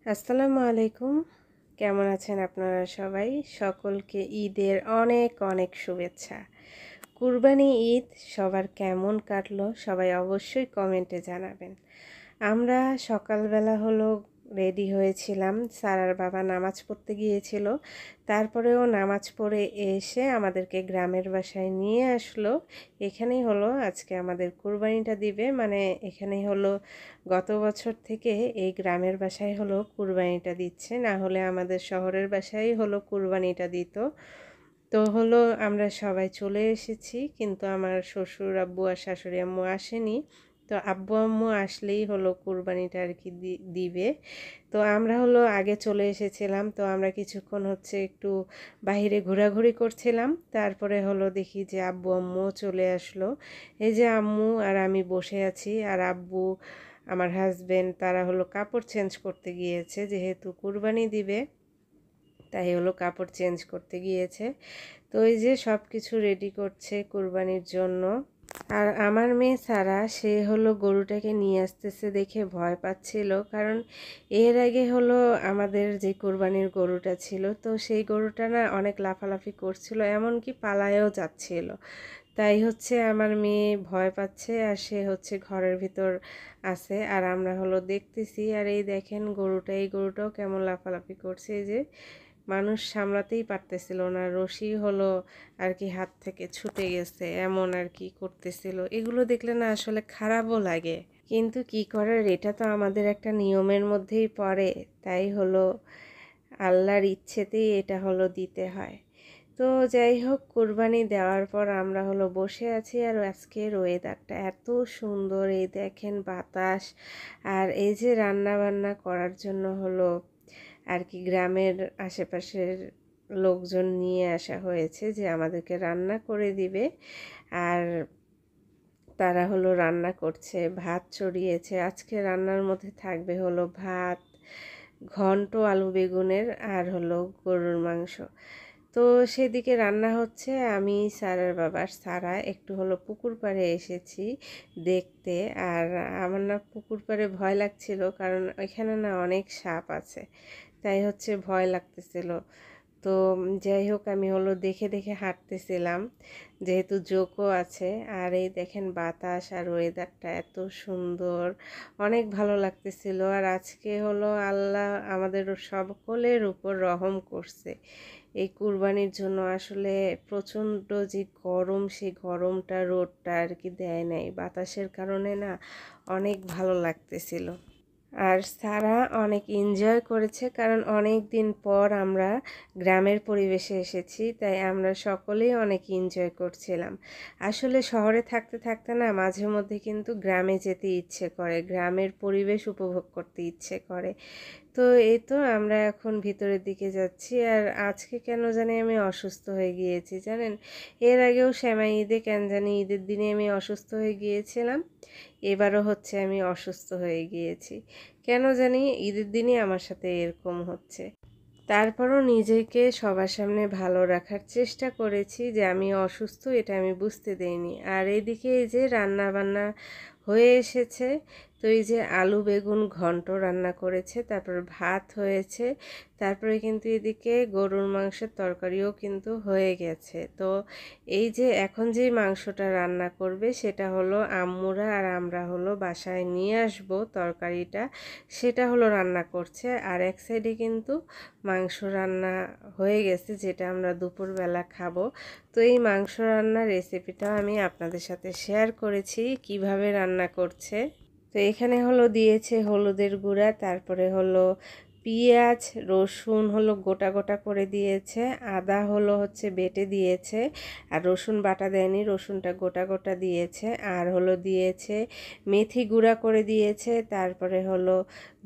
আসসালামু আলাইকুম। কেমন আছেন আপনারা সবাই? সকলকে ঈদের অনেক অনেক শুভেচ্ছা। কুরবানি ঈদ সবার কেমন কাটলো সবাই অবশ্যই কমেন্টে জানাবেন। আমরা সকালবেলা হলো রেডি হয়েছিলাম। সারার বাবা নামাজ পড়তে গিয়েছিল। তারপরেও নামাজ পড়ে এসে আমাদেরকে গ্রামের বাসায় নিয়ে আসলো। এখানেই হলো আজকে আমাদের কুরবানিটা দিবে। মানে এখানেই হলো গত বছর থেকে এই গ্রামের বাসায় হলো কুরবানিটা দিচ্ছে। না হলে আমাদের শহরের বাসায় হলো কুরবানিটা দিত। তো হলো আমরা সবাই চলে এসেছি, কিন্তু আমার শ্বশুর আব্বু আর শাশুড়ি আম্মু আসেনি। তো আব্বু আম্মু আসলেই হলো কুরবানিটা আর কি দিবে। তো আমরা হলো আগে চলে এসেছিলাম। তো আমরা কিছুক্ষণ হচ্ছে একটু বাইরে ঘোরাঘুরি করছিলাম। তারপরে হলো দেখি যে আব্বু আম্মু চলে আসলো। এই যে আম্মু আর আমি বসে আছি, আর আব্বু আমার হাজবেন্ড তারা হলো কাপড় চেঞ্জ করতে গিয়েছে, যেহেতু কুরবানি দিবে তাই হলো কাপড় চেঞ্জ করতে গিয়েছে। তো এই যে সব কিছু রেডি করছে কুরবানির জন্য। আর আমার মেয়ে সারা সে হলো গরুটাকে নিয়ে আসতেছে দেখে ভয় পাচ্ছিল, কারণ এর আগে হলো আমাদের যে কুরবানির গরুটা ছিল, তো সেই গরুটা না অনেক লাফালাফি করছিল, এমনকি পালায়েও যাচ্ছিল। তাই হচ্ছে আমার মেয়ে ভয় পাচ্ছে, আর সে হচ্ছে ঘরের ভিতর আছে, আর আমরা হলো দেখতেছি। আর এই দেখেন এই গরুটাও কেমন লাফালাফি করছে, এই যে মানুষ সামলাতেই পারতেছিল না, রশি হলো আর কি হাত থেকে ছুটে গেছে, এমন আর কি করতেছিল। এগুলো দেখলে না আসলে খারাপও লাগে, কিন্তু কি করার, এটা তো আমাদের একটা নিয়মের মধ্যেই পড়ে। তাই হলো আল্লাহর ইচ্ছেতেই এটা হলো দিতে হয়। তো যাই হোক, কুরবানি দেওয়ার পর আমরা হলো বসে আছি, আর আজকের ওয়েদারটা এত সুন্দর, এই দেখেন বাতাস। আর এই যে রান্না বান্না করার জন্য হলো আর কি গ্রামের আশেপাশের লোকজন নিয়ে আসা হয়েছে, যে আমাদেরকে রান্না করে দিবে। আর তারা হলো রান্না করছে, ভাত চড়িয়েছে। আজকে রান্নার মধ্যে থাকবে হলো ভাত, ঘন্ট আলু বেগুনের, আর হলো গরুর মাংস। তো সেদিকে রান্না হচ্ছে। আমি সারার বাবার সারা একটু হলো পুকুর পাড়ে এসেছি দেখতে। আর আমার না পুকুর পাড়ে ভয় লাগছিল, কারণ ওইখানে না অনেক সাপ আছে, তাই হচ্ছে ভয় লাগতেছিল। তো যাই হোক, আমি হলো দেখে দেখে হাঁটতেছিলাম, যেহেতু জোকও আছে। আর এই দেখেন বাতাস আর ওয়েদারটা এত সুন্দর, অনেক ভালো লাগতেছিল। আর আজকে হলো আল্লাহ আমাদের সকলের উপর রহম করছে এই কুরবানির জন্য। আসলে প্রচণ্ড যে গরম, সেই গরমটা রোদটা আর কি দেয় নাই, বাতাসের কারণে না অনেক ভালো লাগতেছিল। আর সারা অনেক এনজয় করেছে, কারণ অনেক দিন পর আমরা গ্রামের পরিবেশে এসেছি, তাই আমরা সকলেই অনেক এনজয় করছিলাম। আসলে শহরে থাকতে থাকতে না মাঝে মধ্যে কিন্তু গ্রামে যেতে ইচ্ছে করে, গ্রামের পরিবেশ উপভোগ করতে ইচ্ছে করে। তো এই তো আমরা এখন ভিতরের দিকে যাচ্ছি। আর আজকে কেন জানি আমি অসুস্থ হয়ে গিয়েছি জানেন। এর আগেও সেমাই ঈদে কেন জানি ঈদের দিনে আমি অসুস্থ হয়ে গিয়েছিলাম, এবারও হচ্ছে আমি অসুস্থ হয়ে গিয়েছি। কেন জানি ঈদের দিনই আমার সাথে এরকম হচ্ছে। তারপরও নিজেকে সবার সামনে ভালো রাখার চেষ্টা করেছি, যে আমি অসুস্থ এটা আমি বুঝতে দেইনি। আর এদিকে এই যে রান্না বান্না হয়ে এসেছে। তো এই যে আলু বেগুন ঘন্ট রান্না করেছে, তারপর ভাত হয়েছে, তারপরে কিন্তু এদিকে গরুর মাংসের তরকারিও কিন্তু হয়ে গেছে। তো এই যে এখন যে মাংসটা রান্না করবে সেটা হলো আম্মুরা আর আমরা হলো বাসায় নিয়ে আসব তরকারিটা, সেটা হলো রান্না করছে। আর এক সাইডে কিন্তু মাংস রান্না হয়ে গেছে, যেটা আমরা দুপুরবেলা খাবো। তো এই মাংস রান্নার রেসিপিটাও আমি আপনাদের সাথে শেয়ার করেছি কিভাবে রান্না করছে। তো এখানে হলো দিয়েছে হলুদের গুঁড়া, তারপরে হলো পেঁয়াজ রসুন হলো গোটা গোটা করে দিয়েছে, আদা হলো হচ্ছে বেটে দিয়েছে, আর রসুন বাটা দেয়নি, রসুনটা গোটা গোটা দিয়েছে। আর হলো দিয়েছে মেথি গুঁড়া করে দিয়েছে, তারপরে হলো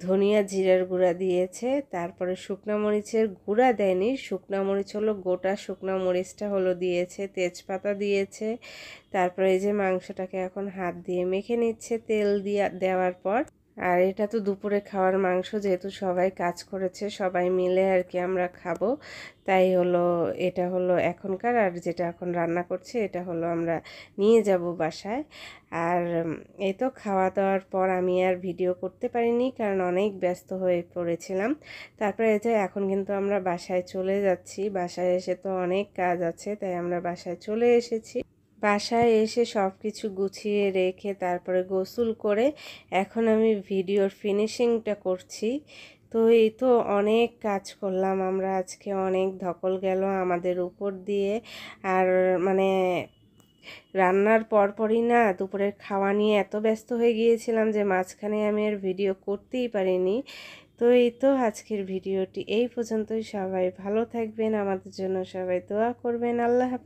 ধনিয়া জিরার গুঁড়া দিয়েছে, তারপরে শুকনা মরিচের গুঁড়া দেয়নি, শুকনা মরিচ হলো গোটা শুকনা মরিচটা হলো দিয়েছে, তেজপাতা দিয়েছে। তারপরে এই যে মাংসটাকে এখন হাত দিয়ে মেখে নিচ্ছে তেল দিয়ে দেওয়ার পর। আর এটা তো দুপুরে খাওয়ার মাংস, যেহেতু সবাই কাজ করেছে সবাই মিলে আর কি আমরা খাবো, তাই হলো এটা হলো এখনকার। আর যেটা এখন রান্না করছে এটা হলো আমরা নিয়ে যাব বাসায়। আর এই তো খাওয়া দাওয়ার পর আমি আর ভিডিও করতে পারিনি, কারণ অনেক ব্যস্ত হয়ে পড়েছিলাম। তারপরে এই যে এখন কিন্তু আমরা বাসায় চলে যাচ্ছি। বাসায় এসে তো অনেক কাজ আছে, তাই আমরা বাসায় চলে এসেছি। বাসায় এসে সব কিছু গুছিয়ে রেখে তারপরে গোসল করে এখন আমি ভিডিওর ফিনিশিংটা করছি। তো এই তো অনেক কাজ করলাম আমরা আজকে, অনেক ধকল গেল আমাদের উপর দিয়ে। আর মানে রান্নার পরপরই না দুপুরের খাওয়া নিয়ে এত ব্যস্ত হয়ে গিয়েছিলাম যে মাঝখানে আমি আর ভিডিও করতেই পারিনি। তো এই তো আজকের ভিডিওটি এই পর্যন্তই। সবাই ভালো থাকবেন, আমাদের জন্য সবাই দোয়া করবেন। আল্লাহ হাফেজ।